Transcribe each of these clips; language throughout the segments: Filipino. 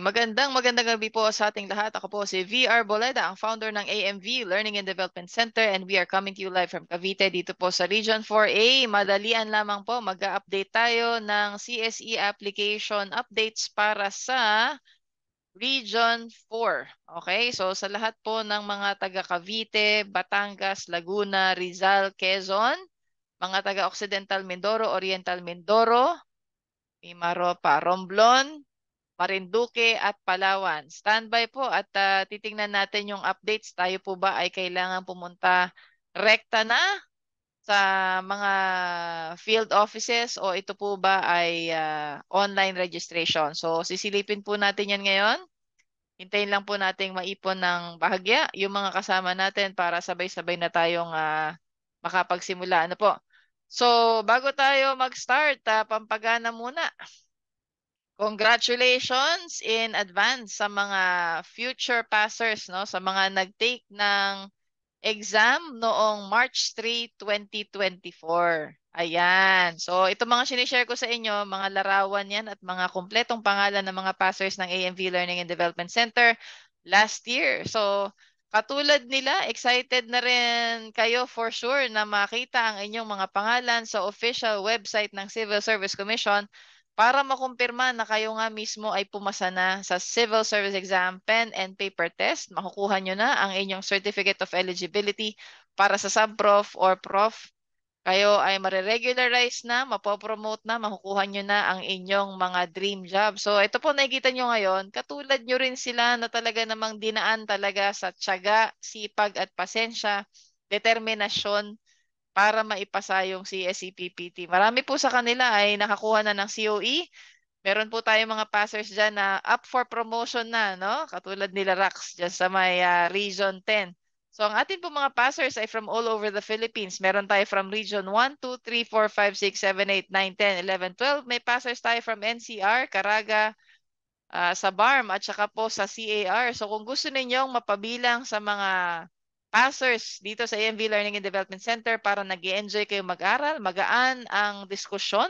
Magandang gabi po sa ating lahat. Ako po si VR Boleda, ang founder ng AMV Learning and Development Center, and we are coming to you live from Cavite dito po sa Region 4A. Madalian lamang po, mag-update tayo ng CSE application updates para sa Region 4. Okay? So sa lahat po ng mga taga Cavite, Batangas, Laguna, Rizal, Quezon, mga taga Occidental Mindoro, Oriental Mindoro, Mimaropa, Romblon, Marinduque at Palawan. Standby po at titingnan natin yung updates. Tayo po ba ay kailangan pumunta rekta na sa mga field offices o ito po ba ay online registration? So sisilipin po natin yan ngayon. Hintayin lang po nating maipon ng bahagya yung mga kasama natin para sabay-sabay na tayong makapagsimula. Ano po? So bago tayo mag-start, pampagana muna. Congratulations in advance sa mga future passers, no? Sa mga nag-take ng exam noong March 3, 2024. Ayan. So, ito mga sinishare ko sa inyo, mga larawan yan at mga kumpletong pangalan ng mga passers ng AMV Learning and Development Center last year. So, katulad nila, excited na rin kayo for sure na makita ang inyong mga pangalan sa official website ng Civil Service Commission para makumpirma na kayo nga mismo ay pumasa na sa Civil Service Exam Pen and Paper Test. Makukuha nyo na ang inyong Certificate of Eligibility para sa sub-prof or prof. Kayo ay mariregularize na, mapopromote na, makukuha nyo na ang inyong mga dream job. So ito po nakikita nyo ngayon, katulad nyo rin sila na talaga namang dinaan talaga sa tiyaga, sipag at pasensya, determinasyon para maipasa yung CSE-PPT. Marami po sa kanila ay nakakuha na ng COE. Meron po tayong mga passers dyan na up for promotion na, no? Katulad nila Rax dyan sa may Region 10. So ang atin po mga passers ay from all over the Philippines. Meron tayo from Region 1, 2, 3, 4, 5, 6, 7, 8, 9, 10, 11, 12. May passers tayo from NCR, Caraga, sa BARM at saka po sa CAR. So kung gusto ninyong mapabilang sa mga passers dito sa AMV Learning and Development Center para nag-enjoy kayo mag-aral, magaan ang diskusyon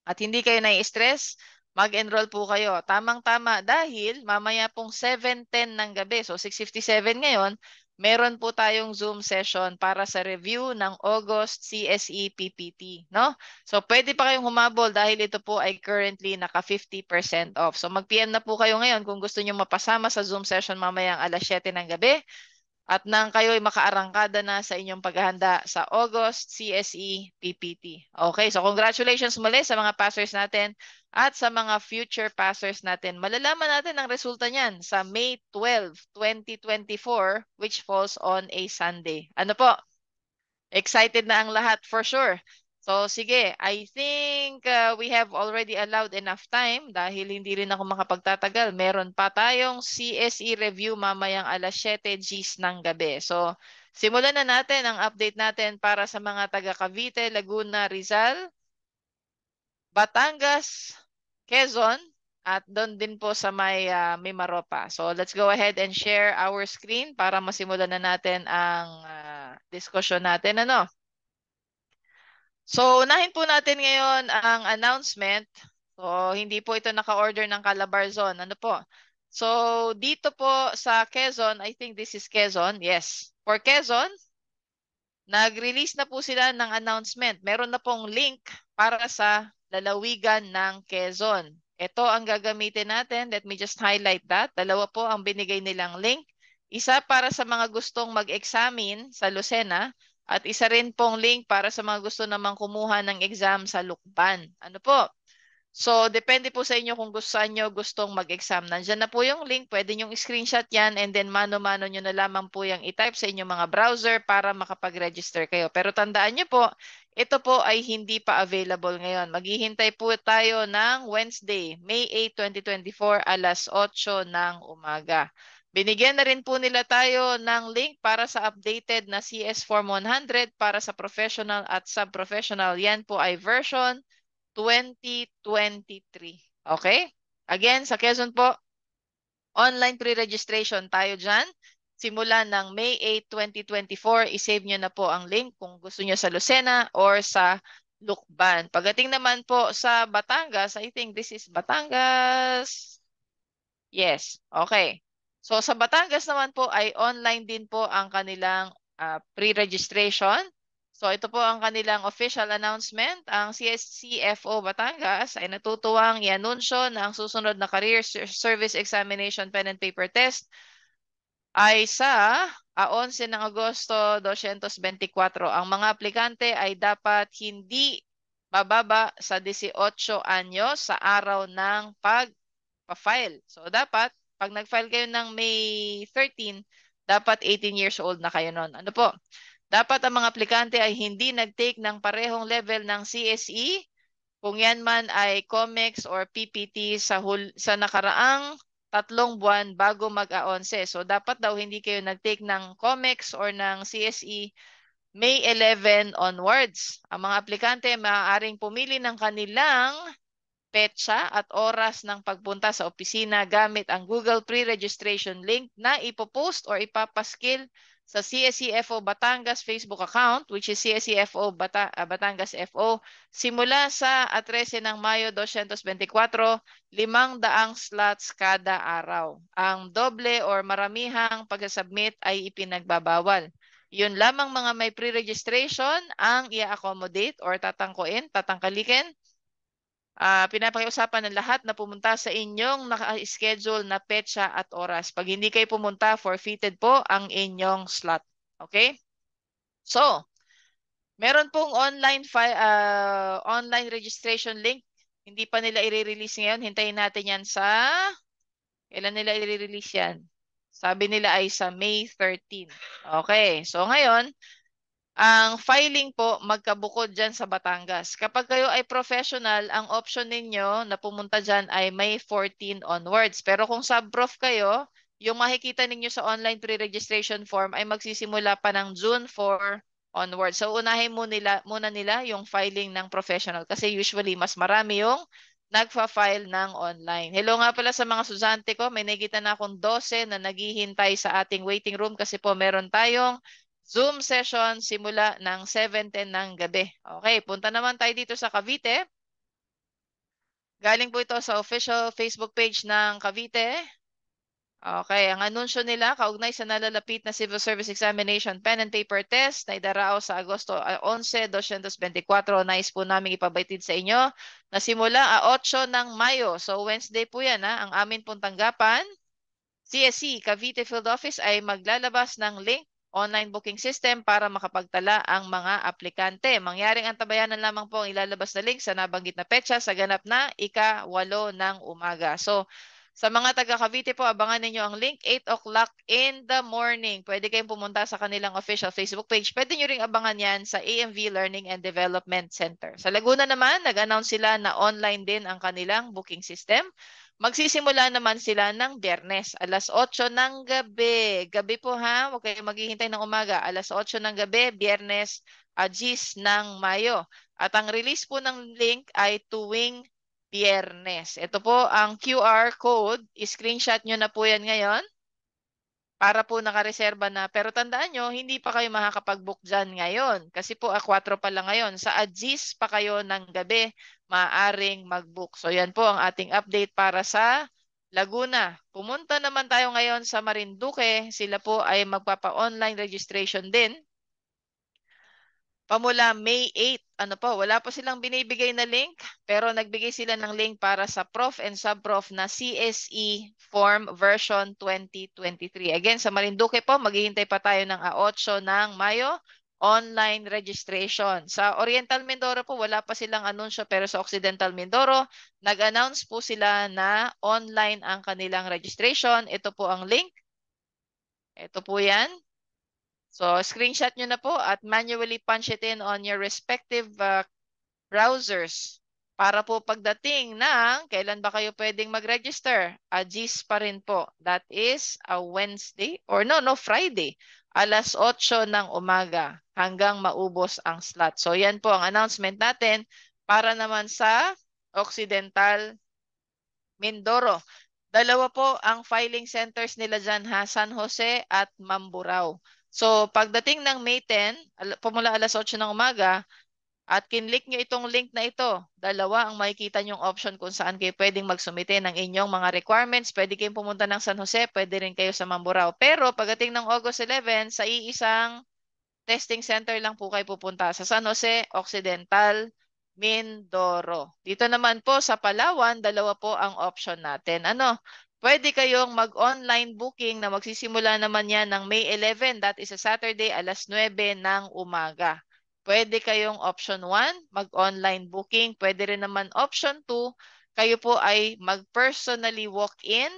at hindi kayo nai-stress, mag-enroll po kayo. Tamang-tama dahil mamaya pong 7:10 ng gabi, so 6:57 ngayon, meron po tayong Zoom session para sa review ng August CSE PPT, no? So pwede pa kayong humabol dahil ito po ay currently naka 50% off. So mag-PM na po kayo ngayon kung gusto niyo mapasama sa Zoom session mamayang alas 7 ng gabi. At nang kayo'y makaarangkada na sa inyong paghahanda sa August CSE PPT. Okay, so congratulations muli sa mga passers natin at sa mga future passers natin. Malalaman natin ang resulta niyan sa May 12, 2024, which falls on a Sunday. Ano po? Excited na ang lahat for sure. So sige, I think we have already allowed enough time dahil hindi rin ako makapagtatagal. Meron pa tayong CSE review mamayang alas 7 Gs ng gabi. So simulan na natin ang update natin para sa mga taga Cavite, Laguna, Rizal, Batangas, Quezon, at doon din po sa may Mimaropa. So let's go ahead and share our screen para masimulan na natin ang discussion natin. Ano? So, unahin po natin ngayon ang announcement. So, hindi po ito naka-order ng Calabarzon. Ano po? So, dito po sa Quezon, I think this is Quezon. Yes. For Quezon, nag-release na po sila ng announcement. Meron na pong link para sa lalawigan ng Quezon. Ito ang gagamitin natin. Let me just highlight that. Dalawa po ang binigay nilang link. Isa para sa mga gustong mag-examine sa Lucena at isa rin pong link para sa mga gusto namang kumuha ng exam sa Lukban. Ano po? So, depende po sa inyo kung saan nyo gustong mag-exam. Nandiyan na po yung link. Pwede nyo screenshot yan and then mano-mano nyo na lamang po yung i-type sa inyong mga browser para makapag-register kayo. Pero tandaan nyo po, ito po ay hindi pa available ngayon. Maghihintay po tayo ng Wednesday, May 8, 2024, alas 8 ng umaga. Binigyan na rin po nila tayo ng link para sa updated na CS Form 100 para sa professional at sub-professional. Yan po ay version 2023. Okay? Again, sa Quezon po, online pre-registration tayo dyan. Simula ng May 8, 2024, isave nyo na po ang link kung gusto nyo sa Lucena or sa Lukban. Pagdating naman po sa Batangas, I think this is Batangas. Yes. Okay. So sa Batangas naman po ay online din po ang kanilang pre-registration. So ito po ang kanilang official announcement. Ang CSCFO Batangas ay natutuwang i-anunsyo na ang susunod na Career Service Examination Pen and Paper Test ay sa 11 ng Agosto 2024. Ang mga aplikante ay dapat hindi bababa sa 18 anyo sa araw ng pag-file. So dapat pag nag-file kayo ng May 13, dapat 18 years old na kayo noon. Ano po? Dapat ang mga aplikante ay hindi nag-take ng parehong level ng CSE kung yan man ay COMEX or PPT sa nakaraang 3 buwan bago mag-a-11. So dapat daw hindi kayo nag-take ng COMEX or ng CSE May 11 onwards. Ang mga aplikante maaaring pumili ng kanilang petsa at oras ng pagpunta sa opisina gamit ang Google pre-registration link na ipopost or ipapaskil sa CSCFO Batangas Facebook account, which is CSCFO Batangas FO, simula sa 13 ng Mayo 2024, 500 slots kada araw. Ang doble or maramihang pag-submit ay ipinagbabawal. Yun lamang mga may pre-registration ang i-accommodate or tatangkalikin. Pinapakiusapan ng lahat na pumunta sa inyong naka-schedule na petsa at oras. Pag hindi kayo pumunta, forfeited po ang inyong slot. Okay? So, meron pong online registration link. Hindi pa nila i-release ngayon. Hintayin natin yan sa... Kailan nila i-release yan? Sabi nila ay sa May 13. Okay. So, ngayon, ang filing po magkabukod dyan sa Batangas. Kapag kayo ay professional, ang option ninyo na pumunta dyan ay May 14 onwards. Pero kung sub-prof kayo, yung makikita ninyo sa online pre-registration form ay magsisimula pa ng June 4 onwards. So unahin muna nila yung filing ng professional kasi usually mas marami yung nagfa-file ng online. Hello nga pala sa mga susante ko. May nakita na akong 12 na naghihintay sa ating waiting room kasi po meron tayong Zoom session simula ng 7:10 ng gabi. Okay, punta naman tayo dito sa Cavite. Galing po ito sa official Facebook page ng Cavite. Okay, ang anunsyo nila kaugnay sa nalalapit na Civil Service Examination Pen and Paper Test na idarao sa Agosto 11, 2024. Nais po namin ipabatid sa inyo na simula 8 ng Mayo. So Wednesday po yan, ha? Ang amin pong tanggapan CSC Cavite Field Office ay maglalabas ng link online booking system para makapagtala ang mga aplikante. Mangyaring antabayanan lamang po ang ilalabas na link sa nabanggit na petsa sa ganap na ika-8 ng umaga. So, sa mga taga Cavite po, abangan ninyo ang link 8 o'clock in the morning. Pwede kayong pumunta sa kanilang official Facebook page. Pwede nyo ring abangan yan sa AMV Learning and Development Center. Sa Laguna naman, nag-announce sila na online din ang kanilang booking system. Magsisimula naman sila ng Biyernes, alas 8 ng gabi. Gabi po ha, huwag kayong maghihintay ng umaga. Alas 8 ng gabi, Biyernes, 10 ng Mayo. At ang release po ng link ay tuwing Biyernes. Ito po ang QR code. I-screenshot nyo na po yan ngayon para po nakareserba na. Pero tandaan nyo, hindi pa kayo makakapag-book dyan ngayon. Kasi po, 4 pa lang ngayon. Sa Agis pa kayo ng gabi, maaaring mag-book. So yan po ang ating update para sa Laguna. Pumunta naman tayo ngayon sa Marinduque. Sila po ay magpapa-online registration din. Pamula May 8, ano po, wala pa silang binibigay na link, pero nagbigay sila ng link para sa prof and sub-prof na CSE Form version 2023. Again, sa Marinduque po, maghihintay pa tayo ng 8 ng Mayo, online registration. Sa Oriental Mindoro po, wala pa silang anunsyo, pero sa Occidental Mindoro, nag-announce po sila na online ang kanilang registration. Ito po ang link. Ito po yan. So, screenshot nyo na po at manually punch it in on your respective browsers para po pagdating ng kailan ba kayo pwedeng mag-register? Agis pa rin po. That is a Wednesday or no, Friday. Alas 8 ng umaga hanggang maubos ang slot. So, yan po ang announcement natin para naman sa Occidental Mindoro. Dalawa po ang filing centers nila dyan ha, San Jose at Mamburao. So pagdating ng May 10, pumula alas 8 ng umaga, at kinlik nyo itong link na ito, dalawa ang makikita nyong option kung saan kayo pwedeng magsumite ng inyong mga requirements. Pwede kayong pumunta ng San Jose, pwede rin kayo sa Mamburao. Pero pagdating ng August 11, sa iisang testing center lang po kayo pupunta sa San Jose Occidental, Mindoro. Dito naman po sa Palawan, dalawa po ang option natin. Ano? Pwede kayong mag-online booking na magsisimula naman yan ng May 11, that is a Saturday, alas 9 ng umaga. Pwede kayong option 1, mag-online booking. Pwede rin naman option 2, kayo po ay mag-personally walk-in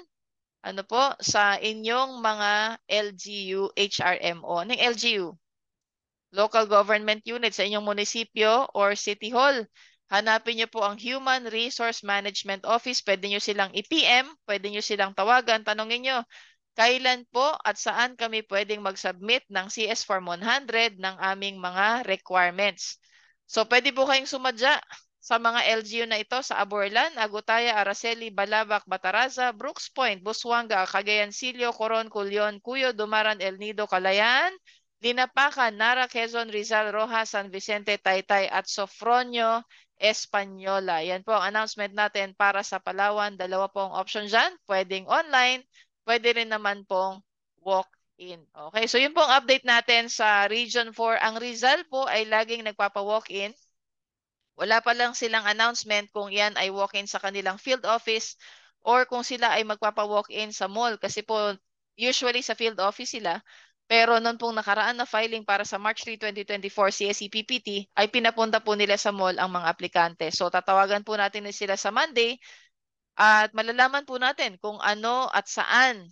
ano po, sa inyong mga LGU, HRMO. Ng LGU, local government unit sa inyong munisipyo or city hall. Hanapin niyo po ang Human Resource Management Office. Pwede niyo silang i-PM, pwede niyo silang tawagan. Tanongin niyo, kailan po at saan kami pwedeng mag-submit ng CS Form 100 ng aming mga requirements. So pwede po kayong sumadya sa mga LGU na ito sa Aborlan, Agutaya, Araceli, Balabac, Bataraza, Brooks Point, Busuanga, Cagayan, Silio, Coron, Culion, Cuyo, Dumaran, El Nido, Calayan, Dinapacan, Nara, Quezon, Rizal, Rojas, San Vicente, Taytay at Sofronio, Española. Yan po ang announcement natin para sa Palawan. Dalawa po ang option dyan. Pwedeng online, pwede rin naman pong walk-in. Okay, so yun po ang update natin sa Region 4. Ang Rizal po ay laging nagpapa-walk-in. Wala pa lang silang announcement kung yan ay walk-in sa kanilang field office or kung sila ay magpapa-walk-in sa mall. Kasi po, usually sa field office sila. Pero noon pong nakaraan na filing para sa March 3, 2024 CSE-PPT ay pinapunta po nila sa mall ang mga aplikante. So tatawagan po natin sila sa Monday at malalaman po natin kung ano at saan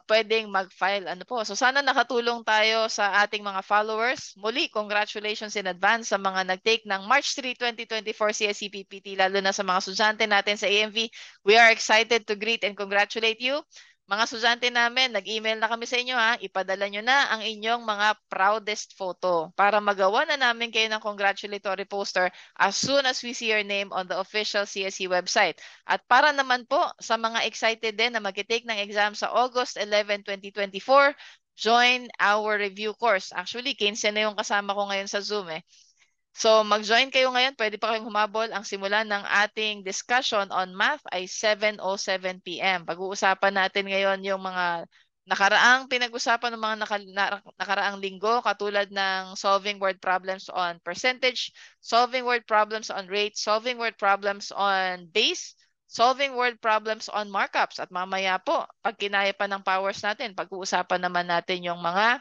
pwedeng mag-file. Ano po? So sana nakatulong tayo sa ating mga followers. Muli, congratulations in advance sa mga nag-take ng March 3, 2024 CSE-PPT, lalo na sa mga estudyante natin sa AMV. We are excited to greet and congratulate you. Mga estudyante namin, nag-email na kami sa inyo ha. Ipadala nyo na ang inyong mga proudest photo para magawa na namin kayo ng congratulatory poster as soon as we see your name on the official CSE website. At para naman po sa mga excited din na mag-take ng exam sa August 11, 2024, join our review course. Actually, 15 na yung kasama ko ngayon sa Zoom eh. So mag-join kayo ngayon, pwede pa kayong humabol. Ang simula ng ating discussion on math ay 7:07 p.m. Pag-uusapan natin ngayon yung mga nakaraang pinag-usapan ng mga nakaraang linggo katulad ng solving word problems on percentage, solving word problems on rate, solving word problems on base, solving word problems on markups. At mamaya po, pag kinaya pa ng powers natin, pag-uusapan naman natin yung mga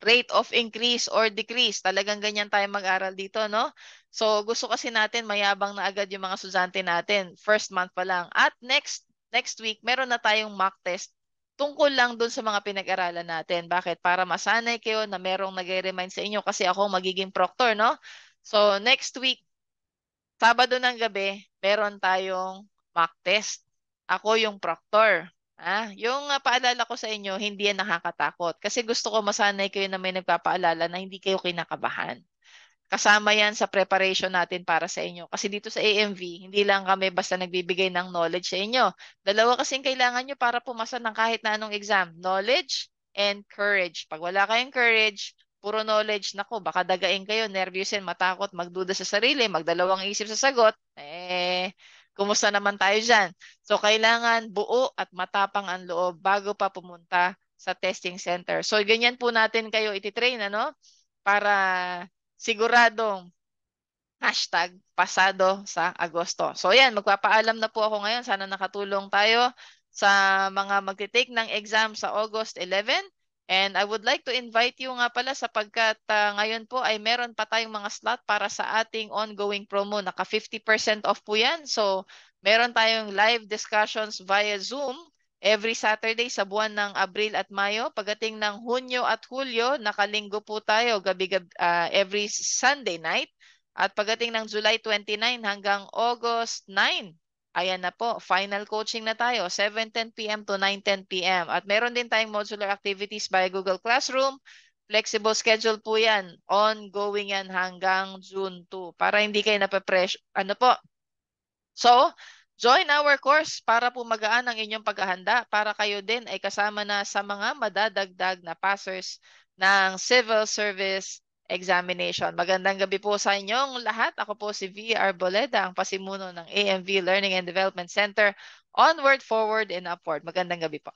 rate of increase or decrease. Talagang ganyan tayo mag-aral dito, no? So, gusto kasi natin mayabang na agad yung mga estudyante natin. First month pa lang. At next week, meron na tayong mock test tungkol lang dun sa mga pinag-aralan natin. Bakit? Para masanay kayo na merong nag-remind sa inyo kasi ako magiging proctor, no? So, next week, Sabado ng gabi, meron tayong mock test. Ako yung proctor. Yung paalala ko sa inyo, hindi yan nakakatakot. Kasi gusto ko masanay kayo na may nagpapaalala na hindi kayo kinakabahan. Kasama yan sa preparation natin para sa inyo. Kasi dito sa AMV, hindi lang kami basta nagbibigay ng knowledge sa inyo. Dalawa kasing kailangan nyo para pumasa ng kahit na anong exam. Knowledge and courage. Pag wala kayong courage, puro knowledge, nako, baka dagain kayo, nervyusin, matakot, magduda sa sarili, magdalawang isip sa sagot, kumusta naman tayo dyan? So, kailangan buo at matapang ang loob bago pa pumunta sa testing center. So, ganyan po natin kayo ititrain, ano? Para siguradong #pasado sa Agosto. So yan, magpapaalam na po ako ngayon. Sana nakatulong tayo sa mga magte-take ng exam sa August 11. And I would like to invite you nga pala sapagkat ngayon po ay meron pa tayong mga slot para sa ating ongoing promo. Naka 50% off po yan. So meron tayong live discussions via Zoom every Saturday sa buwan ng Abril at Mayo. Pagdating ng Hunyo at Hulyo, nakalinggo po tayo gabi-gabi, every Sunday night. At pagdating ng July 29 hanggang August 9, ayan na po, final coaching na tayo, 7:10 p.m. to 9:10 p.m. At meron din tayong modular activities by Google Classroom. Flexible schedule po yan. Ongoing yan hanggang June 2 para hindi kayo nape-pressure. Ano po? So, join our course para po magaan ang inyong paghahanda para kayo din ay kasama na sa mga madadagdag na passers ng civil service examination. Magandang gabi po sa inyong lahat. Ako po si V. Arboleda, ang pasimuno ng AMV Learning and Development Center. Onward, forward, and upward. Magandang gabi po.